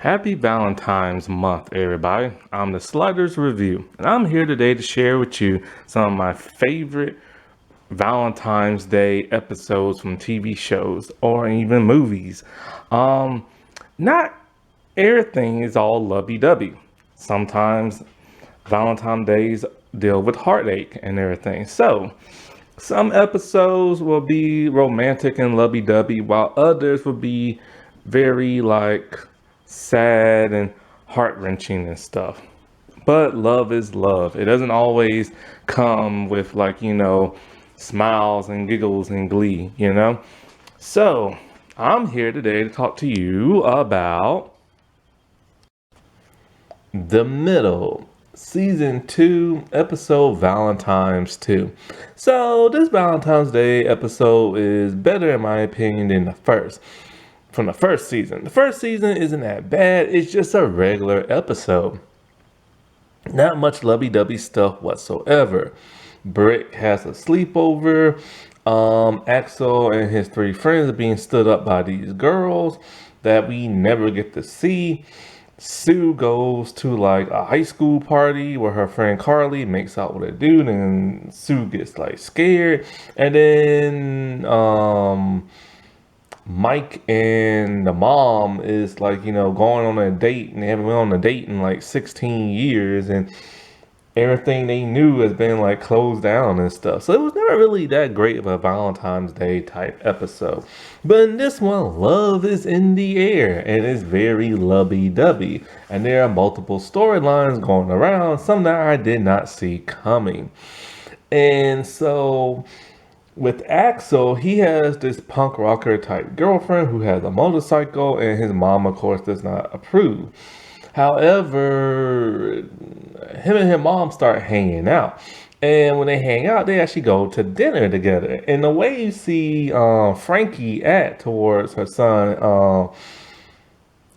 Happy Valentine's month, everybody. I'm the Sliders Review, and I'm here today to share with you some of my favorite Valentine's Day episodes from TV shows or even movies. Um, Not everything is all lovey-dovey. Sometimes Valentine's Days deal with heartache and everything. So, some episodes will be romantic and lovey-dovey, while others will be very sad and heart-wrenching and stuff. But love is love. It doesn't always come with smiles and giggles and glee. So, I'm here today to talk to you about The Middle, Season 2, Episode Valentine's 2. So, this Valentine's Day episode is better, in my opinion, than the first. From the first season. The first season isn't that bad, it's just a regular episode. Not much lovey-dovey stuff whatsoever. Brick has a sleepover. Axel and his three friends are being stood up by these girls that we never get to see. Sue goes to a high school party where her friend Carly makes out with a dude, and Sue gets scared. And then Mike and the mom is going on a date, and they haven't been on a date in 16 years, and everything they knew has been closed down and stuff. So it was never really that great of a Valentine's Day type episode. But in this one, love is in the air and it's very lovey-dovey. And there are multiple storylines going around, some that I did not see coming. And so with Axel, he has this punk rocker type girlfriend who has a motorcycle, and his mom, of course, does not approve. However, him and his mom start hanging out. And when they hang out, they actually go to dinner together. And the way you see Frankie act towards her son,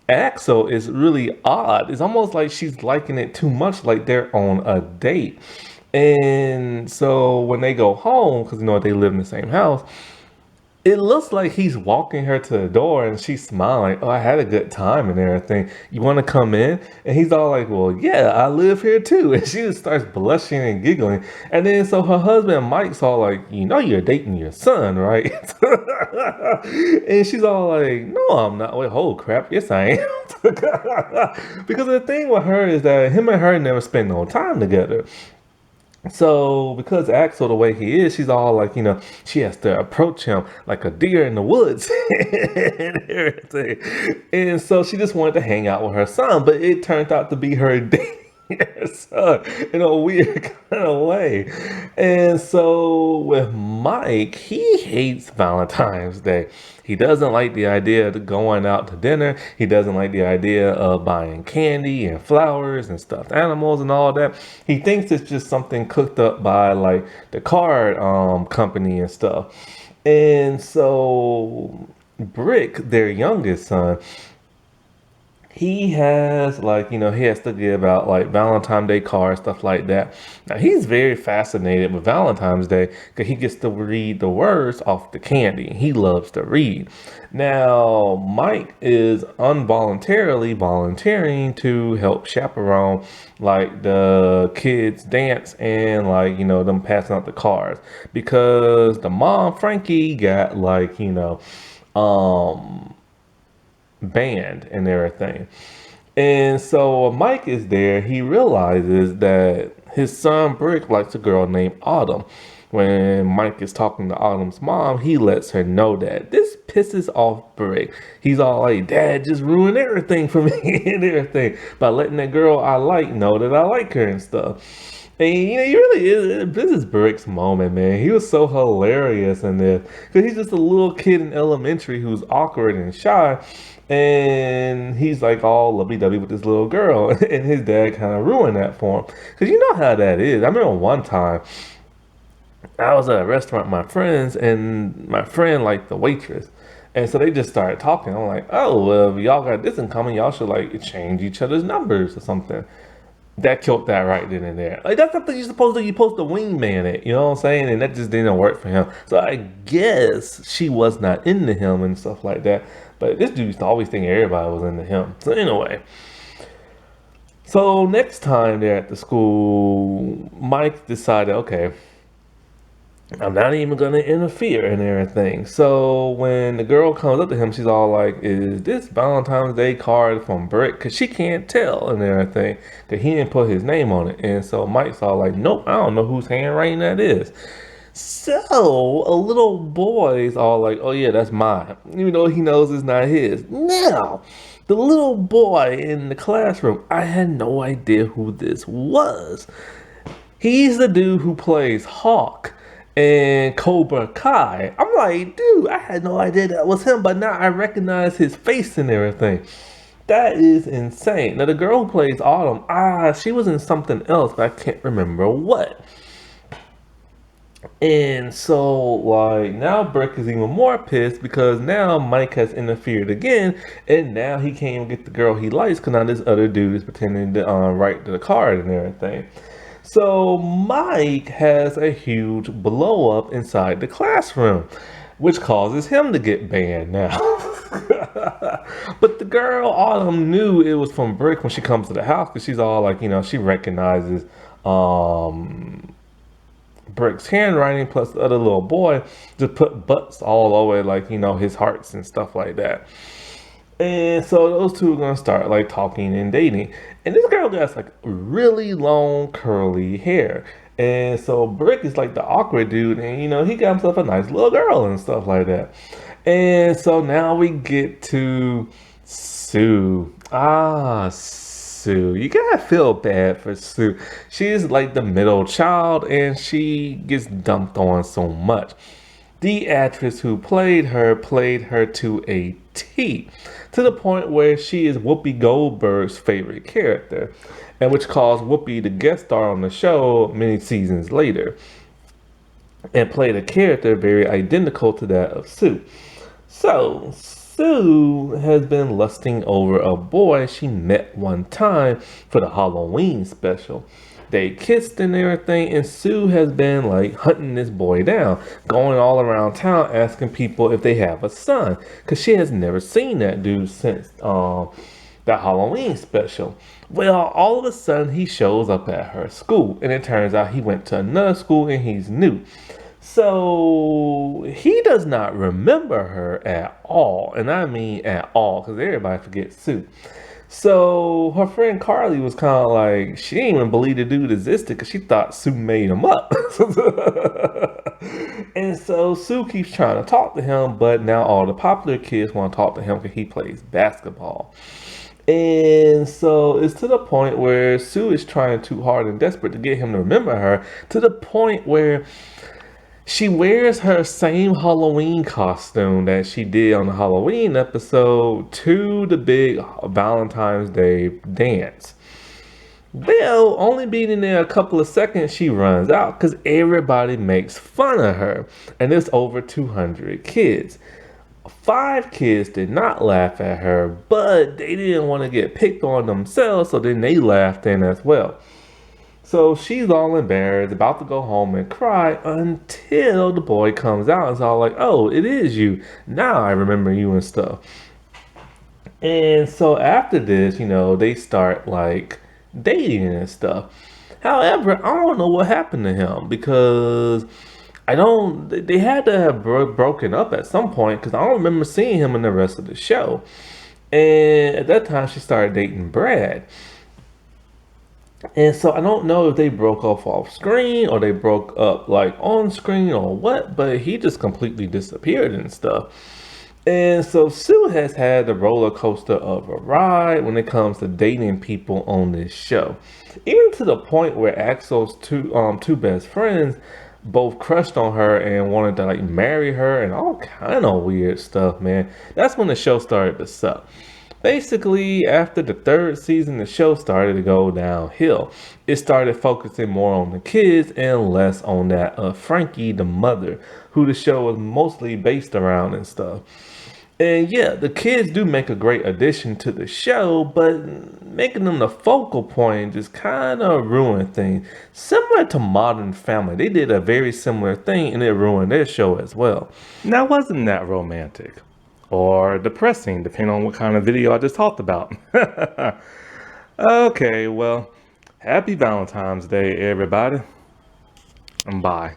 Axel, is really odd. It's almost like she's liking it too much, like they're on a date. And so when they go home, because they live in the same house, it looks like he's walking her to the door and she's smiling. Oh, I had a good time and everything. You want to come in? And he's all like, well, yeah, I live here too. And she just starts blushing and giggling. And then so her husband, Mike's all like, you're dating your son, right? And she's all like, no, I'm not. Wait, oh crap. Yes, I am. Because the thing with her is that him and her never spend no time together. So, because Axel, the way he is, she's all she has to approach him like a deer in the woods and everything. And so she just wanted to hang out with her son, but it turned out to be her dating her son in a weird kind of way. And so with Mike, he hates Valentine's Day. He doesn't like the idea of going out to dinner. He doesn't like the idea of buying candy and flowers and stuffed animals and all that. He thinks it's just something cooked up by the card company and stuff. And so Brick, their youngest son, he has he has to give out Valentine's Day cards, stuff like that. Now he's very fascinated with Valentine's Day because he gets to read the words off the candy. He loves to read. Now Mike is involuntarily volunteering to help chaperone the kids dance and them passing out the cards, because the mom Frankie got band and everything. And so Mike is there. He realizes that his son Brick likes a girl named Autumn. When Mike is talking to Autumn's mom, he lets her know that. This pisses off Brick. He's all like, Dad just ruined everything for me and everything by letting that girl I like know that I like her and stuff. And he really is. This is Brick's moment, man. He was so hilarious in this because he's just a little kid in elementary who's awkward and shy, and he's all lovey-dovey with this little girl, and his dad kind of ruined that for him, because you know how that is. I remember one time I was at a restaurant with my friends, and my friend liked the waitress. And so they just started talking. I'm like, oh, well, if y'all got this in common, y'all should exchange each other's numbers or something. That killed that right then and there. Like that's something you're supposed to wingman it, you know what I'm saying? And that just didn't work for him. So I guess she was not into him and stuff like that. But this dude used to always think everybody was into him. So anyway, so next time they're at the school, Mike decided, okay, I'm not even gonna interfere and everything. So when the girl comes up to him, she's all like, "Is this Valentine's Day card from Brick?" Cause she can't tell and everything. Cause he didn't put his name on it. And so Mike's all like, "Nope, I don't know whose handwriting that is." So a little boy's all like, "Oh yeah, that's mine," even though he knows it's not his. Now, the little boy in the classroom, I had no idea who this was. He's the dude who plays Hawk and Cobra Kai. I'm like, dude, I had no idea that was him, but now I recognize his face and everything. That is insane. Now the girl who plays Autumn, she was in something else, but I can't remember what. And so, like, now Burke is even more pissed because now Mike has interfered again, and now he can't even get the girl he likes because now this other dude is pretending to write the card and everything. So Mike has a huge blow up inside the classroom, which causes him to get banned now. But the girl Autumn knew it was from Brick when she comes to the house because she's all like, she recognizes Brick's handwriting plus the other little boy just put butts all over like, his hearts and stuff like that. And so those two are gonna start like talking and dating. And this girl has like really long curly hair. And so Brick is like the awkward dude, and he got himself a nice little girl and stuff like that. And so now we get to Sue. Sue. You gotta feel bad for Sue. She's like the middle child and she gets dumped on so much. The actress who played her to a T, to the point where she is Whoopi Goldberg's favorite character, and which caused Whoopi to guest star on the show many seasons later, and played a character very identical to that of Sue. So, Sue has been lusting over a boy she met one time for the Halloween special. They kissed and everything, and Sue has been like hunting this boy down, going all around town asking people if they have a son, because she has never seen that dude since that Halloween special. Well, all of a sudden he shows up at her school, and it turns out he went to another school and he's new. So he does not remember her at all, and I mean at all, because everybody forgets Sue. So her friend Carly was kind of like, she didn't even believe the dude existed because she thought Sue made him up. And so Sue keeps trying to talk to him, but now all the popular kids want to talk to him because he plays basketball. And so it's to the point where Sue is trying too hard and desperate to get him to remember her, to the point where she wears her same Halloween costume that she did on the Halloween episode to the big Valentine's Day dance. Well, only being in there a couple of seconds, she runs out because everybody makes fun of her. And there's over 200 kids. 5 kids did not laugh at her, but they didn't want to get picked on themselves, so then they laughed in as well. So she's all embarrassed, about to go home and cry until the boy comes out and is all like, "Oh, it is you. Now I remember you and stuff." And so after this, they start like dating and stuff. However, I don't know what happened to him because they had to have broken up at some point because I don't remember seeing him in the rest of the show. And at that time, she started dating Brad. And so I don't know if they broke off screen or they broke up like on screen or what, but he just completely disappeared and stuff. And so Sue has had the roller coaster of a ride when it comes to dating people on this show. Even to the point where Axel's two best friends both crushed on her and wanted to like marry her and all kind of weird stuff, man. That's when the show started to suck. Basically, after the 3rd season, the show started to go downhill. It started focusing more on the kids and less on that Frankie, the mother, who the show was mostly based around and stuff. And yeah, the kids do make a great addition to the show, but making them the focal point just kind of ruined things. Similar to Modern Family, they did a very similar thing and it ruined their show as well. Now, wasn't that romantic? Or depressing, depending on what kind of video I just talked about. Okay, well, happy Valentine's Day, everybody. And bye.